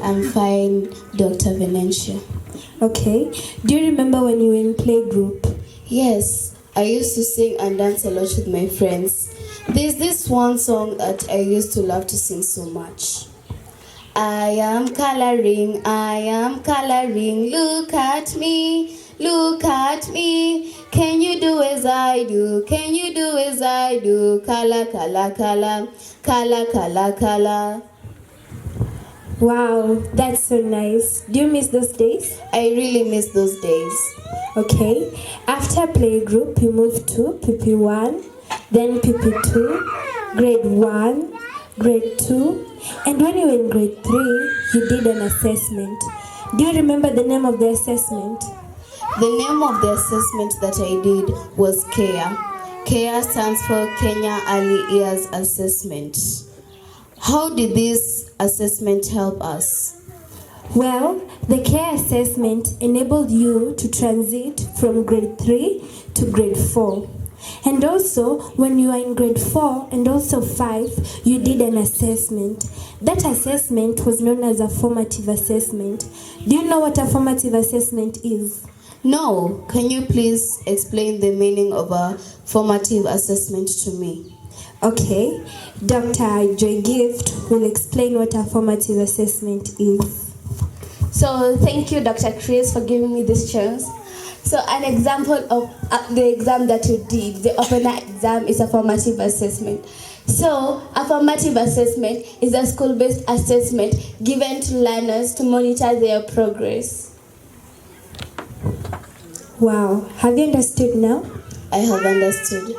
I'm fine, Dr. Venetia. Okay. Do you remember when you were in playgroup? Yes, I used to sing and dance a lot with my friends. There's this one song that I used to love to sing so much. I am coloring, look at me, can you do as I do, color, color. Wow, that's so nice. Do you miss those days? I really miss those days. Okay. After playgroup, you moved to PP1, then PP2, grade 1, grade 2, and when you were in grade 3, you did an assessment. Do you remember the name of the assessment? The name of the assessment that I did was KEA. KEA stands for Kenya Early Years Assessment. How did this assessment help us? Well, the KEA assessment enabled you to transit from grade 3 to grade 4. And also, when you are in grade 4 and also 5, you did an assessment. That assessment was known as a formative assessment. Do you know what a formative assessment is? No. Can you please explain the meaning of a formative assessment to me? Okay. Dr. Joy Gift will explain what a formative assessment is. So thank you, Dr. Chris, for giving me this chance. So an example of the exam that you did, the opener exam, is a formative assessment. So a formative assessment is a school-based assessment given to learners to monitor their progress. Wow. Have you understood now? I have understood.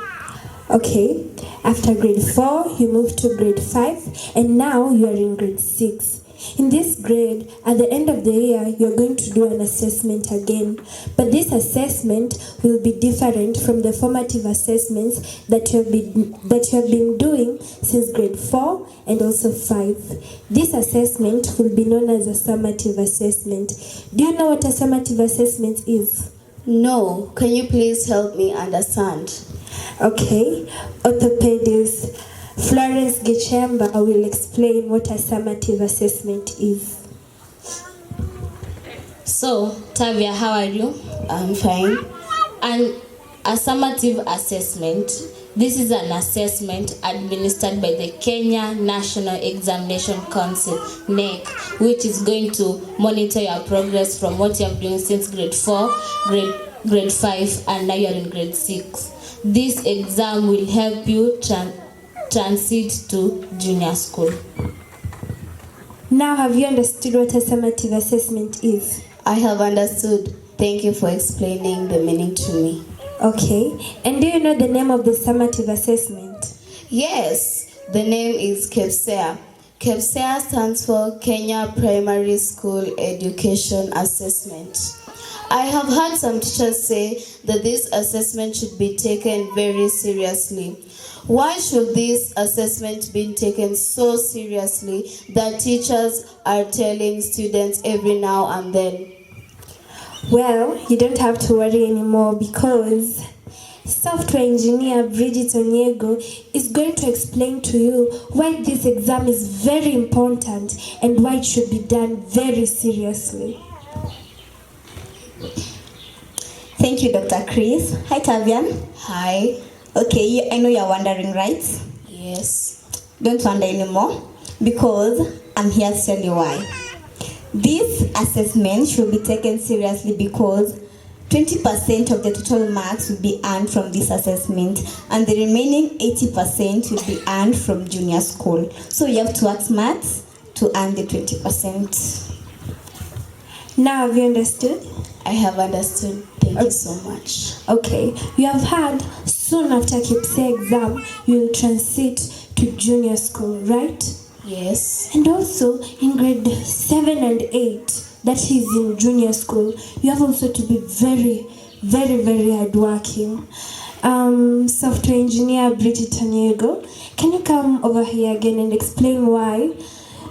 Okay. After grade 4, you moved to grade 5, and now you are in grade 6. In this grade, at the end of the year, you're going to do an assessment again. But this assessment will be different from the formative assessments that you have been doing since grade 4 and also 5. This assessment will be known as a summative assessment. Do you know what a summative assessment is? No. Can you please help me understand? Okay. Orthopedist Florence Gichemba will explain what a summative assessment is. So, Tavia, how are you? I'm fine. And a summative assessment, this is an assessment administered by the Kenya National Examination Council, NEC, which is going to monitor your progress from what you have been doing since grade 4, grade 5, and now you're in grade 6. This exam will help you transit to junior school. Now, have you understood what a summative assessment is? I have understood. Thank you for explaining the meaning to me. Okay. And do you know the name of the summative assessment? Yes, the name is KEPSEA. KEPSEA stands for Kenya Primary School Education Assessment. I have heard some teachers say that this assessment should be taken very seriously. Why should this assessment be taken so seriously that teachers are telling students every now and then? Well, you don't have to worry anymore because software engineer Bridget Onyego is going to explain to you why this exam is very important and why it should be done very seriously. Thank you, Dr. Chris. Hi, Tavian. Hi. Okay, I know you're wondering, right? Yes. Don't wonder anymore because I'm here to tell you why. This assessment should be taken seriously because 20% of the total marks will be earned from this assessment and the remaining 80% will be earned from junior school. So you have to work smart to earn the 20%. Now, have you understood? I have understood. Thank you so much. Okay. You have heard soon after KEPSEA exam, you will transit to junior school, right? Yes. And also in grade 7 and 8, that is in junior school, you have also to be very, very, very hardworking. Software engineer Bridget Onyego, can you come over here again and explain why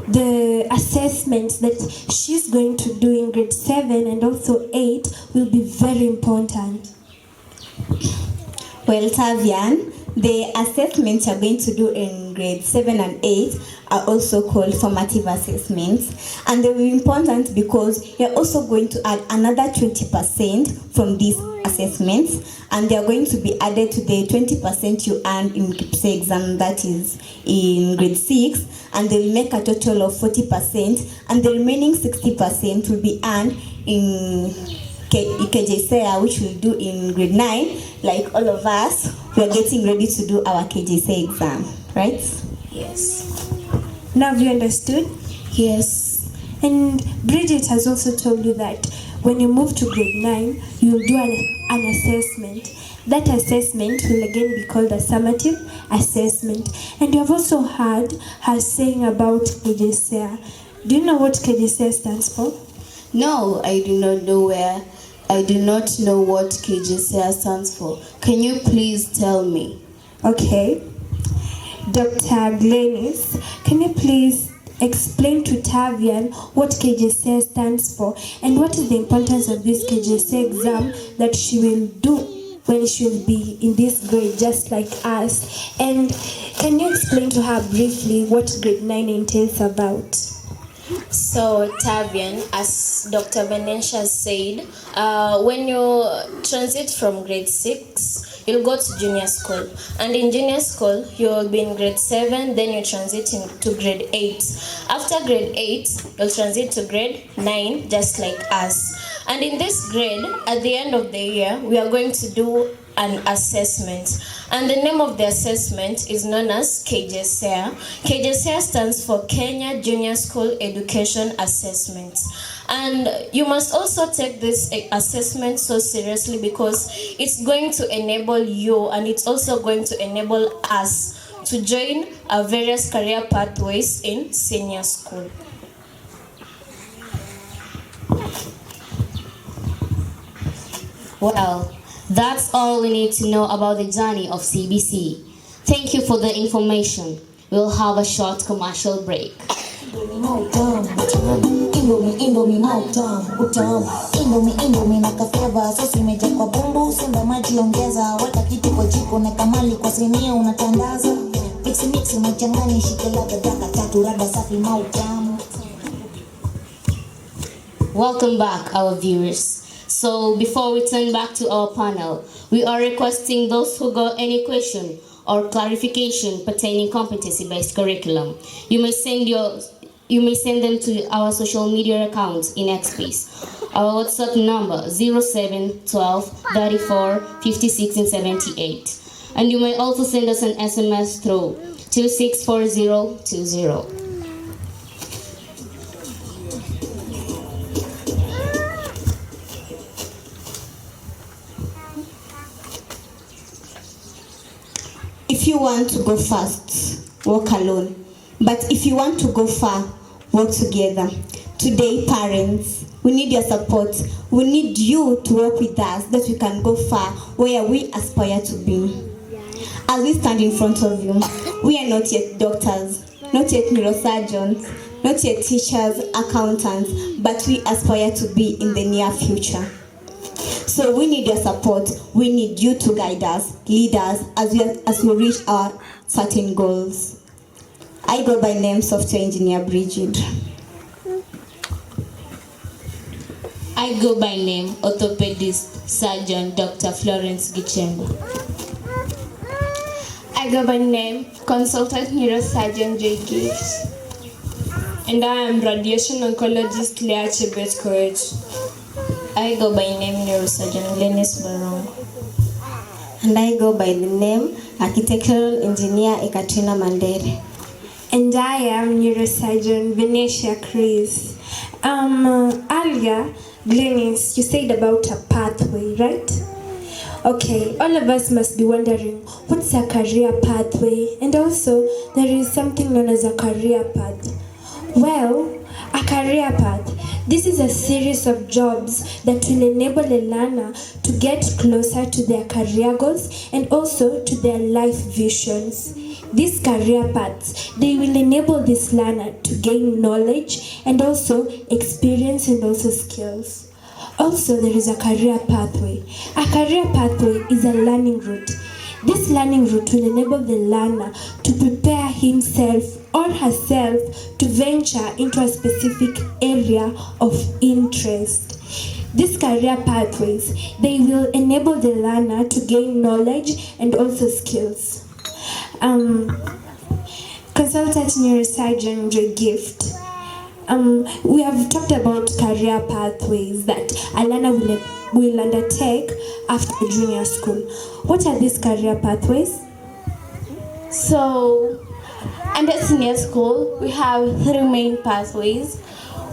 the assessment that she's going to do in grade 7 and also 8 will be very important? Well, Tavian, the assessment you're going to do in grade 7 and 8 are also called formative assessments. And they will be important because you're also going to add another 20% from these assessments, and they are going to be added to the 20% you earned in KPSEA exam, that is in grade 6, and they will make a total of 40%, and the remaining 60% will be earned in KJSEA, which we'll do in grade 9. Like all of us, we are getting ready to do our KJSEA exam, right? Yes. Now have you understood? Yes. And Bridget has also told you that when you move to grade 9, you will do an assessment. That assessment will again be called a summative assessment. And you have also heard her saying about KJSEA. Do you know what KJSEA stands for? No, I do not know what KJSEA stands for. Can you please tell me? Okay. Dr. Glenis, can you please explain to Tavian what KJSEA stands for and what is the importance of this KJSEA exam that she will do when she will be in this grade just like us? And can you explain to her briefly what grade 9 entails about? So, Tavian, as Dr. Benesha said, when you transit from grade 6, you'll go to junior school. And in junior school, you'll be in grade 7, then you transit to grade 8. After grade 8, you'll transit to grade 9, just like us. And in this grade, at the end of the year, we are going to do an assessment. And the name of the assessment is known as KJSEA. KJSEA stands for Kenya Junior School Education Assessment. And you must also take this assessment so seriously because it's going to enable you and it's also going to enable us to join our various career pathways in senior school. Well, that's all we need to know about the journey of CBC. Thank you for the information. We'll have a short commercial break. Indomie na utamu. Indomie na kafeva. Sosi imeja kwa bumbu, sunda maji ongeza. Weka kitu kwa jiko na kamali kwa sinia unatandaza. Mix umechanganya shike ladha daka tatu rada safi mautamu. Welcome back, our viewers. So before we turn back to our panel, we are requesting those who got any question or clarification pertaining competency-based curriculum. You may send them to our social media accounts in XSpace. Our WhatsApp number 0712 34 56 and 78. And you may also send us an SMS through 264020. If you want to go fast, walk alone. But if you want to go far, work together. Today, parents, we need your support. We need you to work with us that we can go far where we aspire to be. As we stand in front of you, we are not yet doctors, not yet neurosurgeons, not yet teachers, accountants, but we aspire to be in the near future. So we need your support. We need you to guide us, lead us as we reach our certain goals. I go by name Software Engineer Bridget. I go by name Orthopedist Surgeon Dr. Florence Gichembo. I go by name Consultant Neurosurgeon J. Gibbs. And I am Radiation Oncologist Leah Chebet Koech. I go by name Neurosurgeon Glenis Barong. And I go by the name Architectural Engineer Ekaterina Mandere. And I am Neurosurgeon Venetia Chris. Earlier, Glenis, you said about a pathway, right? Okay, all of us must be wondering, what's a career pathway? And also, there is something known as a career path. Well, a career path, this is a series of jobs that will enable a learner to get closer to their career goals and also to their life visions. These career paths, they will enable this learner to gain knowledge and also experience and also skills. Also, there is a career pathway. A career pathway is a learning route. This learning route will enable the learner to prepare himself or herself to venture into a specific area of interest. These career pathways, they will enable the learner to gain knowledge and also skills. Consultant neurosurgeon Joy Gift. We have talked about career pathways that a learner will undertake after junior school. What are these career pathways? So, under senior school, we have 3 main pathways.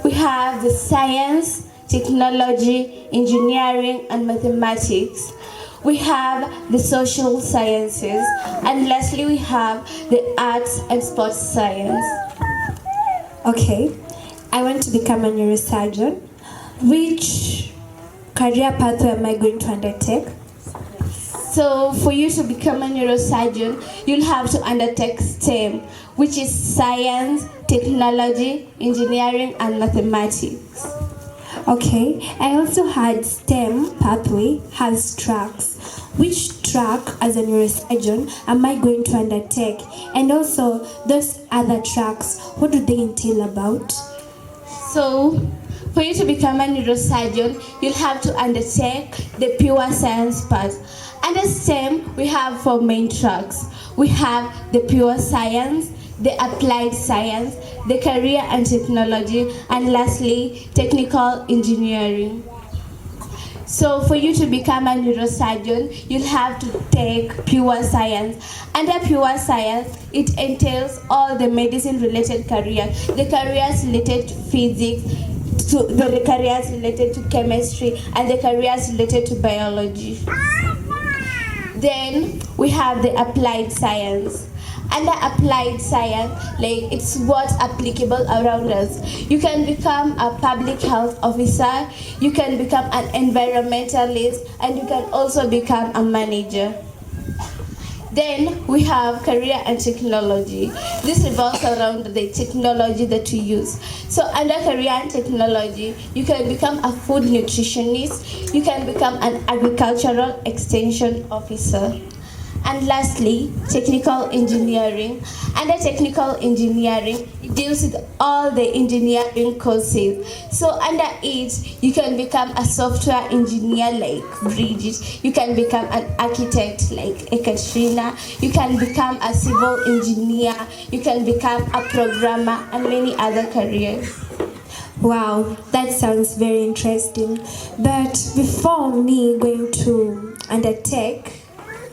We have the science, technology, engineering, and mathematics. We have the social sciences, and lastly, we have the arts and sports science. Okay, I want to become a neurosurgeon. Which career pathway am I going to undertake? So for you to become a neurosurgeon, you'll have to undertake STEM, which is science, technology, engineering, and mathematics. Okay, I also had STEM pathway has tracks. Which track as a neurosurgeon am I going to undertake? And also those other tracks, what do they entail about? So for you to become a neurosurgeon, you'll have to undertake the pure science part. Under STEM, we have 4 main tracks. We have the pure science, the applied science, the career and technology, and lastly, technical engineering. So for you to become a neurosurgeon, you'll have to take pure science. Under pure science, it entails all the medicine-related careers, the careers related to physics, the careers related to chemistry, and the careers related to biology. Then we have the applied science. Under applied science, like it's what's applicable around us. You can become a public health officer, you can become an environmentalist, and you can also become a manager. Then we have career and technology. This revolves around the technology that you use. So under career and technology, you can become a food nutritionist, you can become an agricultural extension officer. And lastly, technical engineering. Under technical engineering, it deals with all the engineering courses. So under it, you can become a software engineer like Bridget. You can become an architect like Ekaterina. You can become a civil engineer. You can become a programmer and many other careers. Wow, that sounds very interesting. But before me going to undertake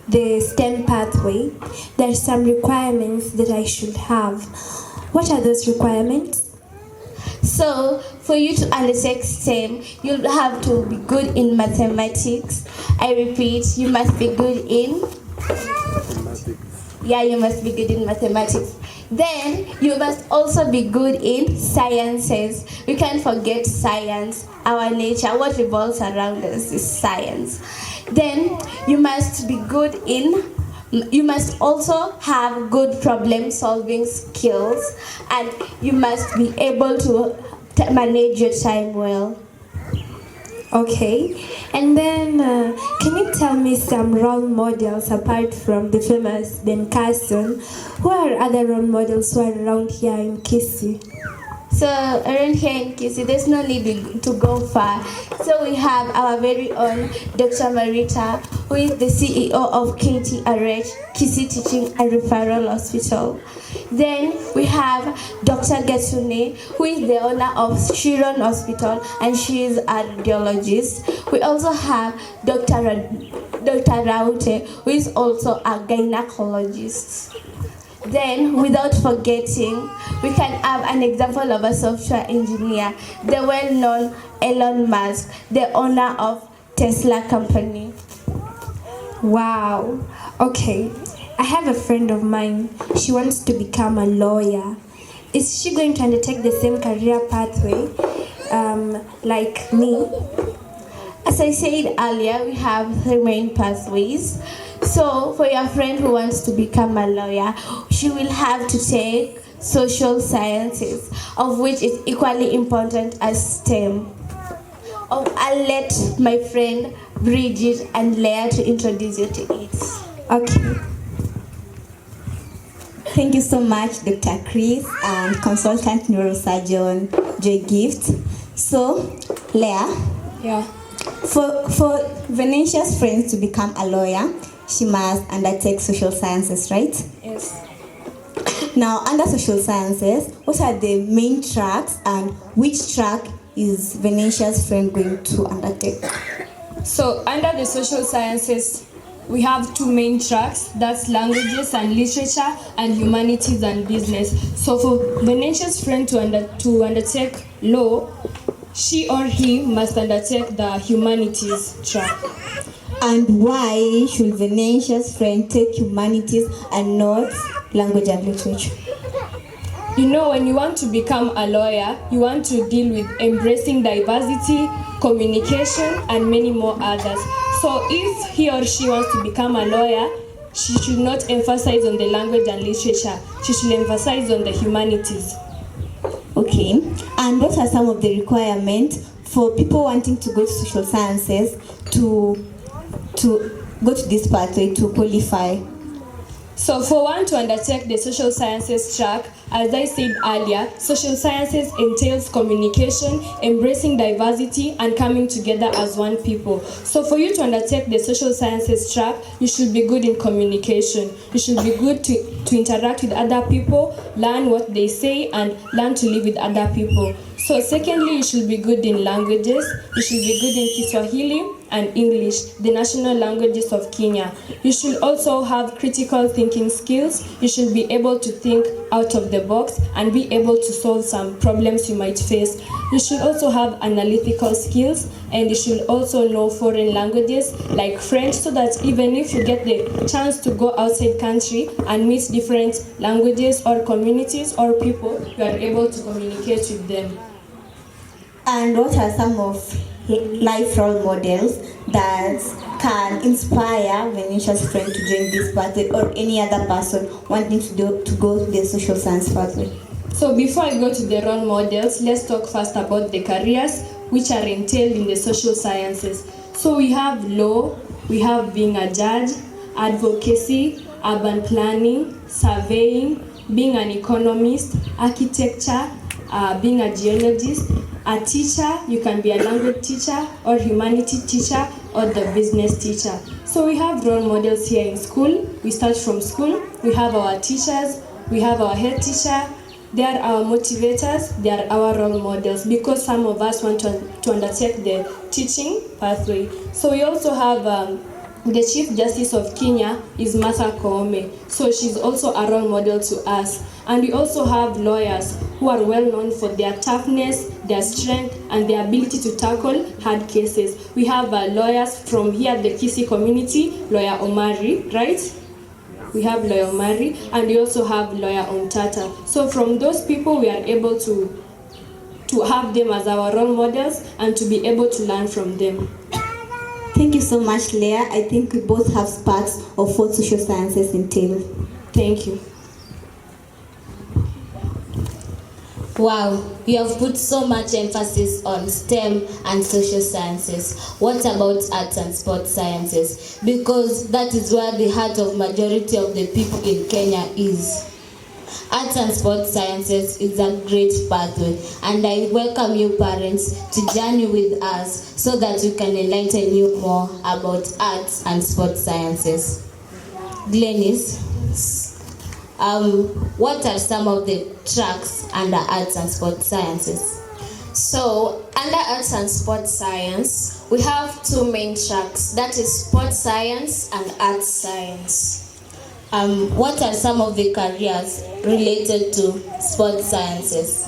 the STEM pathway, there are some requirements that I should have. What are those requirements? So, for you to undertake STEM, you'll have to be good in mathematics. I repeat, you must be good in you must be good in mathematics. Then, you must also be good in sciences. We can't forget science, our nature, what revolves around us is science. Then, you must be good in, you must also have good problem-solving skills, and you must be able to manage your time well. Okay, and then can you tell me some role models apart from the famous Ben Carson? Who are other role models who are around here in Kisii? So around here in Kisii, there's no need to go far. So we have our very own Dr. Marita, who is the CEO of KTRH, Kisii Teaching and Referral Hospital. Then we have Dr. Gesune, who is the owner of Chiron Hospital, and she is a radiologist. We also have Dr. Raute, who is also a gynecologist. Then, without forgetting, we can have an example of a software engineer, the well-known Elon Musk, the owner of Tesla company. Wow. Okay. I have a friend of mine. She wants to become a lawyer. Is she going to undertake the same career pathway like me? As I said earlier, we have 3 main pathways. So, for your friend who wants to become a lawyer, she will have to take social sciences, of which is equally important as STEM. I'll let my friend Bridget and Leah to introduce you to it. Okay. Thank you so much, Dr. Chris and consultant neurosurgeon Joy Gift. So, Leah, Yeah. for Venetia's friend to become a lawyer, she must undertake social sciences, right? Yes. Now, under social sciences, what are the main tracks and which track is Venetia's friend going to undertake? So under the social sciences, we have two main tracks, that's languages and literature and humanities and business. So for Venetia's friend to undertake law, she or he must undertake the humanities track. And why should Venetia's friend take humanities and not language and literature? You know, when you want to become a lawyer, you want to deal with embracing diversity, communication, and many more others. So if he or she wants to become a lawyer, she should not emphasize on the language and literature. She should emphasize on the humanities. Okay, and what are some of the requirements for people wanting to go to social sciences to go to this pathway to qualify? So for one to undertake the social sciences track, as I said earlier, social sciences entails communication, embracing diversity, and coming together as one people. So for you to undertake the social sciences track, you should be good in communication. You should be good to interact with other people, learn what they say, and learn to live with other people. So secondly, you should be good in languages. You should be good in Kiswahili and English, the national languages of Kenya. You should also have critical thinking skills. You should be able to think out of the box and be able to solve some problems you might face. You should also have analytical skills, and you should also know foreign languages like French, so that even if you get the chance to go outside country and meet different languages or communities or people, you are able to communicate with them. And what are some of life role models that can inspire Venetia's friend to join this pathway, or any other person wanting to go the social science pathway? So before I go to the role models, let's talk first about the careers which are entailed in the social sciences. So we have law, we have being a judge, advocacy, urban planning, surveying, being an economist, architecture, being a geologist, a teacher. You can be a language teacher or humanity teacher or the business teacher. So we have role models here in school. We start from school. We have our teachers. We have our head teacher. They are our motivators. They are our role models, because some of us want to undertake the teaching pathway. So we also have the Chief Justice of Kenya is Martha Koome. So she's also a role model to us. And we also have lawyers who are well known for their toughness, their strength, and their ability to tackle hard cases. We have lawyers from here, the Kisii community, Lawyer Omari, right? We have Lawyer Omari, and we also have Lawyer Ontata. So from those people, we are able to have them as our role models and to be able to learn from them. Thank you so much, Leah. I think we both have sparks of what social sciences entail. Thank you. Wow, you have put so much emphasis on STEM and social sciences. What about arts and sports sciences? Because that is where the heart of majority of the people in Kenya is. Arts and sports sciences is a great pathway, and I welcome you parents to journey with us so that we can enlighten you more about arts and sports sciences. Glenys, what are some of the tracks under arts and sports sciences? So, under arts and sports science, we have two main tracks, that is sports science and arts science. What are some of the careers related to sports sciences?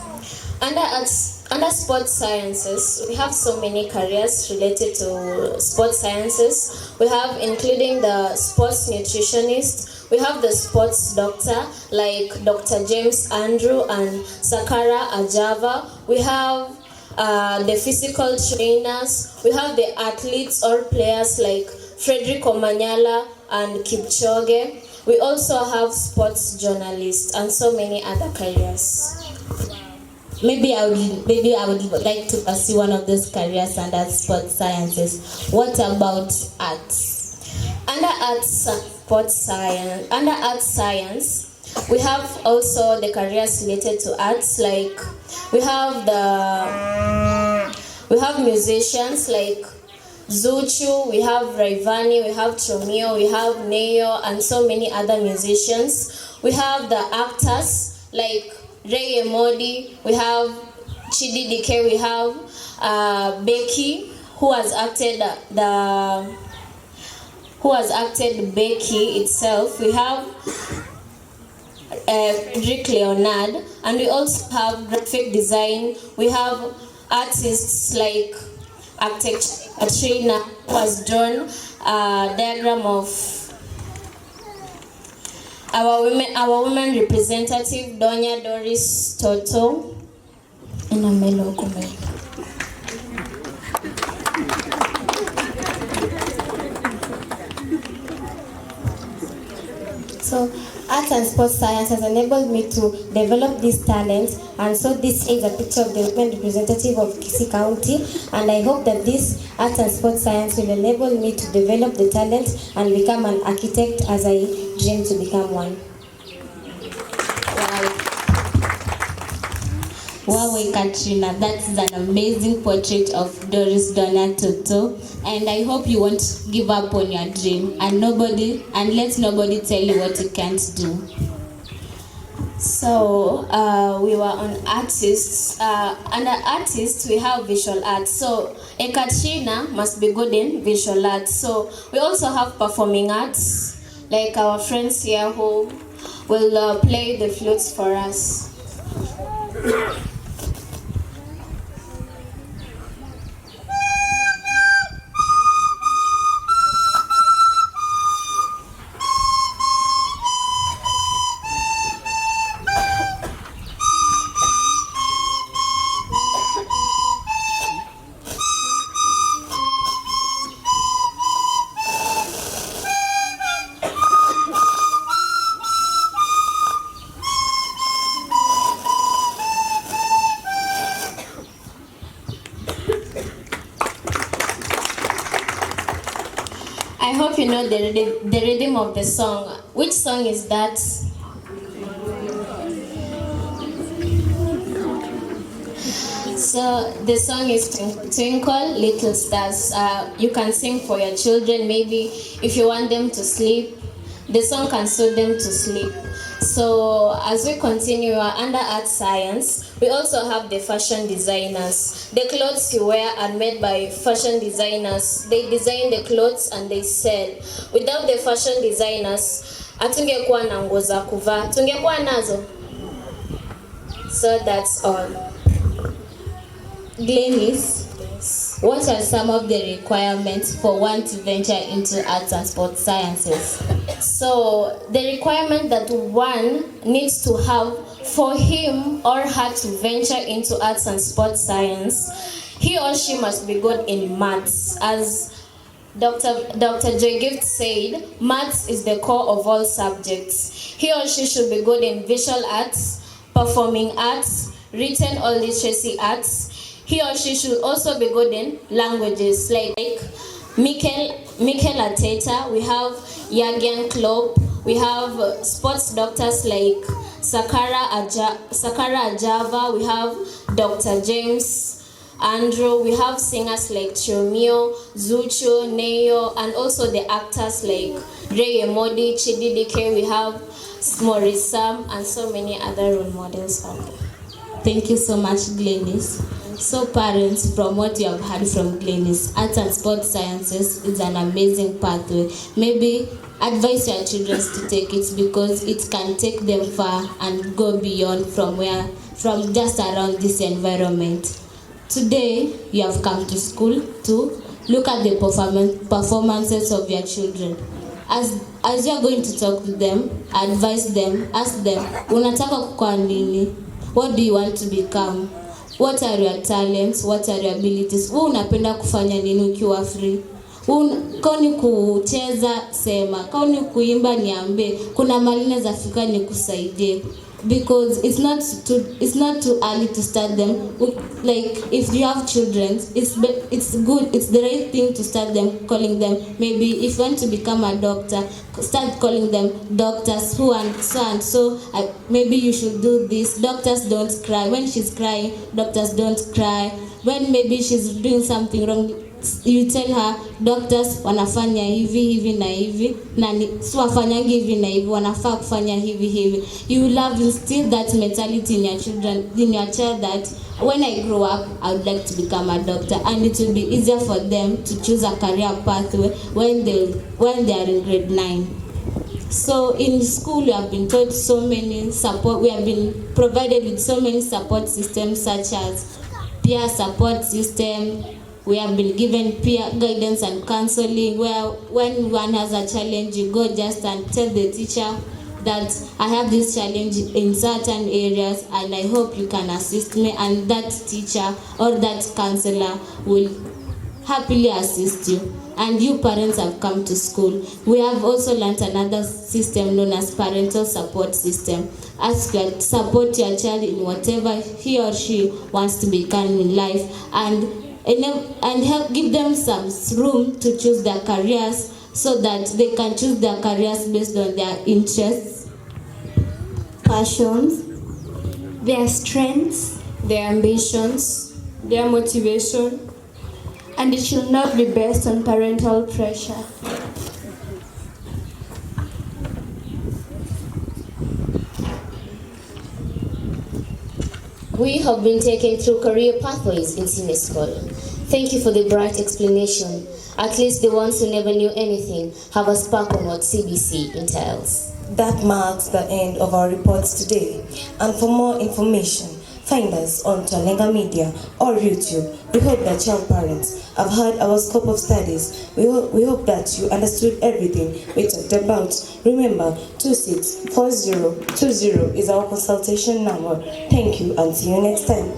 Under sports sciences, we have so many careers related to sports sciences. We have including the sports nutritionist, we have the sports doctor like Dr. James Andrew and Sakara Ajava. We have the physical trainers. We have the athletes or players like Frederick Omanyala and Kipchoge. We also have sports journalists and so many other careers. Maybe I would like to pursue one of those careers under sports sciences. What about arts? Under arts science, we have also the careers related to arts, like we have musicians like Zuchu, we have Raivani, we have Tromio, we have Neo, and so many other musicians. We have the actors like Ray Emodi, we have Chidi Dike, we have Becky, who has acted Becky itself. We have Rick Leonard, and we also have graphic design. We have artists like architect Katrina, who has drawn a diagram of our women representative Donya Doris Toto and Amelo Gomez. So, arts and sports science has enabled me to develop these talents, and so this is a picture of the women representative of Kisii County, and I hope that this arts and sports science will enable me to develop the talent and become an architect as I dream to become one. Wow, Katrina, that's an amazing portrait of Doris Donna Toto, and I hope you won't give up on your dream and let nobody tell you what you can't do. So we were on artists. Under artists, we have visual arts. So a Katrina must be good in visual arts. So we also have performing arts, like our friends here who will play the flutes for us. I hope you know the rhythm of the song. Which song is that? So the song is Twinkle Little Stars. You can sing for your children, maybe if you want them to sleep. The song can suit them to sleep. So as we continue under art science, we also have the fashion designers. The clothes you wear are made by fashion designers. They design the clothes and they sell. Without the fashion designers, hatungekuwa na nguo za kuvaa. Tungekuwa nazo. So that's all. Glennis, what are some of the requirements for one to venture into arts and sports sciences? So the requirement that one needs to have for him or her to venture into arts and sports science, he or she must be good in maths. As Dr. Joy Gift said, maths is the core of all subjects. He or she should be good in visual arts, performing arts, written or literacy arts. He or she should also be good in languages like Mikel Ateta, we have Jürgen Klopp, we have sports doctors like Sakara Ajava, we have Dr. James Andrew, we have singers like Chomio, Zuchu, Neo, and also the actors like Ray Emodi, Chidi Dike, we have Maurice Sam, and so many other role models out there. Thank you so much, Glennis. So parents, from what you have heard from Glennis, arts and sports sciences is an amazing pathway. Maybe advise your children to take it because it can take them far and go beyond from just around this environment. Today, you have come to school to look at the performances of your children. As you are going to talk to them, advise them, ask them, unataka kuwa nini? What do you want to become? What are your talents? What are your abilities? Wewe unapenda kufanya nini ukiwa free? Kauni kucheza sema, kauni kuimba niambie, kuna mahali naweza fika nikusaidie. because it's not too early to start them. Like if you have children, it's good, it's the right thing to start them, calling them, maybe if you want to become a doctor, start calling them doctors who and so. Maybe you should do this. Doctors don't cry. When she's crying, doctors don't cry. When maybe she's doing something wrong, you tell her doctors wanafanya hivi na hivi na si wafanyangi hivi na hivi, wanafaa kufanya hivi. You will have instill that mentality in your child that when I grow up I would like to become a doctor, and it will be easier for them to choose a career pathway when they are in grade 9. So in school we have been taught so many support, we have been provided with so many support systems such as peer support system. We have been given peer guidance and counseling, where when one has a challenge, you go just and tell the teacher that I have this challenge in certain areas and I hope you can assist me, and that teacher or that counselor will happily assist you. And you parents have come to school. We have also learned another system known as parental support system. Ask your support your child in whatever he or she wants to become in life, and help give them some room to choose their careers so that they can choose their careers based on their interests, passions, their strengths, their ambitions, their motivation, and it should not be based on parental pressure. We have been taken through career pathways in senior school. Thank you for the bright explanation. At least the ones who never knew anything have a spark on what CBC entails. That marks the end of our reports today. And for more information, find us on Talenga Media or YouTube. We hope that young parents have heard our scope of studies. We hope that you understood everything we talked about. Remember, 264020 is our consultation number. Thank you and see you next time.